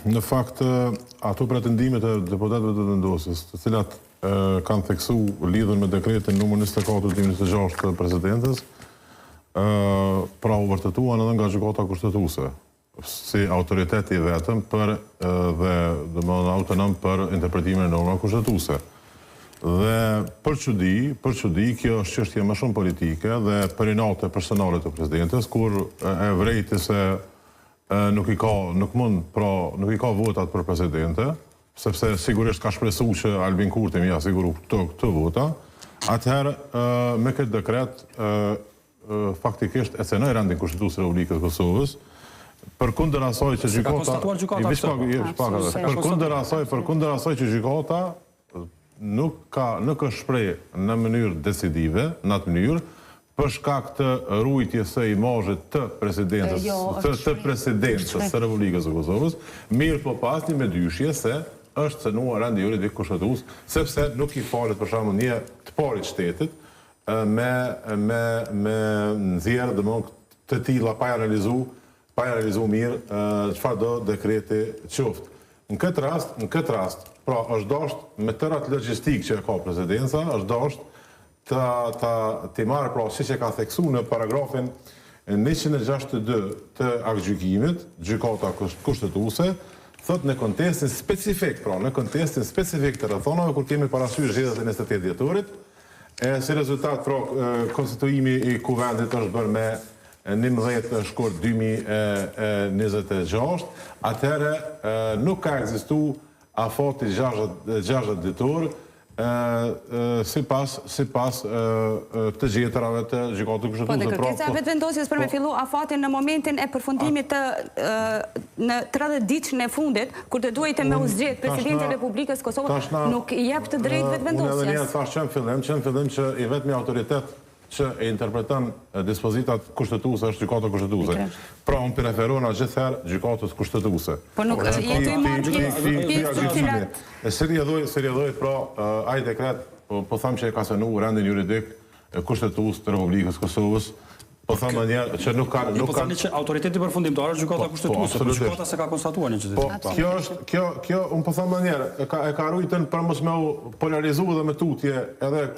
Në fakt, ato pretendimet e deputetëve të vendosjes, të cilat kanë theksu lidhur me dekretin numër 24/2026 të presidentes, pra u vërtetuan edhe nga gjykata kushtetuese, si autoriteti i vetëm dhe autonom për interpretimin e normave kushtetuese. Dhe për çudi, kjo është çështje më shumë politike dhe për inate personale të presidentes, kur e vrejti se nuk i ka votat për presidente, sepse sigurisht ka shpresu që Albin Kurti më ia siguru këtë vota, atëherë me këtë dekret faktikisht e cenoi rendin kushtetues të Republikës së Kosovës, përkundër asaj që gjykata nuk është shpreh në mënyrë decisive, në atë mënyrë, për shkak të rujtjes së imazhit të presidentës së Republikës së Kosovës, mirë po pasni me dyshje se është cënuar rendi juridik kushtetues, sepse nuk i falet për shembull një të parit shtetit me nxjerrje domosdoshmë të tilla pa analizuar mirë çfarë do dekreti qoftë. Në këtë rast, pra është dashur me tërë atë logjistikë që ka presidenca, është dashur të marrë pra siç e ka theksuar në paragrafin 162 të aktgjykimit, gjykata kushtetuese, thot në kontekstin specifik, të rrethonave kur kemi parasysh zgjedhjet e 28 dhjetorit, si rezultat pra konstituimi i kuvendit është bërë me 11 shkurt 2026, atëherë nuk ka ekzistuar afati 60 ditor sipas të gjetrave të gjykatës kushtetuese. Po dhe kërkesa e vetëvendosjes për me fillu afatin në momentin e përfundimit në 30 ditën e fundit, kur të duhej me u zgjedh presidenti i Republikës Kosovës, nuk i jep të drejtë vetëvendosjes. Unë edhe një thash që në fillim që i vetmi autoritet që e interpreton dispozitat kushtetuese është gjykata kushtetuese. Pra unë preferoj gjithherë gjykatës kushtetuese. Po nuk jetë i marrë pjesë të cilat. Seriozoj, pra ai dekret po them që e ka cënuar rendin juridik kushtetues të Republikës Kosovës. Po them një që nuk ka po thani që autoriteti përfundimtar është gjykata kushtetuese, por gjykata s'e ka konstatuar në qytet. Po kjo un po them një herë, e ka rujtën për mos më polarizuar dhe me tutje edhe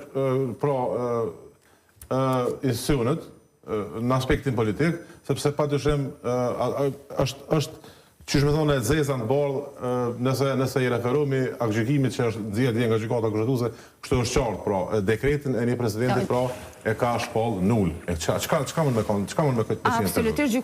pra institucionet në aspektin politik, sepse padyshim është qysh me thonë e zeza në bardhë nëse i referohemi aktgjykimit që është nxjerrë nga gjykata kushtetuese, kështu është qartë, pra dekretin e një presidenti pra e ka shpall nul. Çka mund me këtë? Absolutisht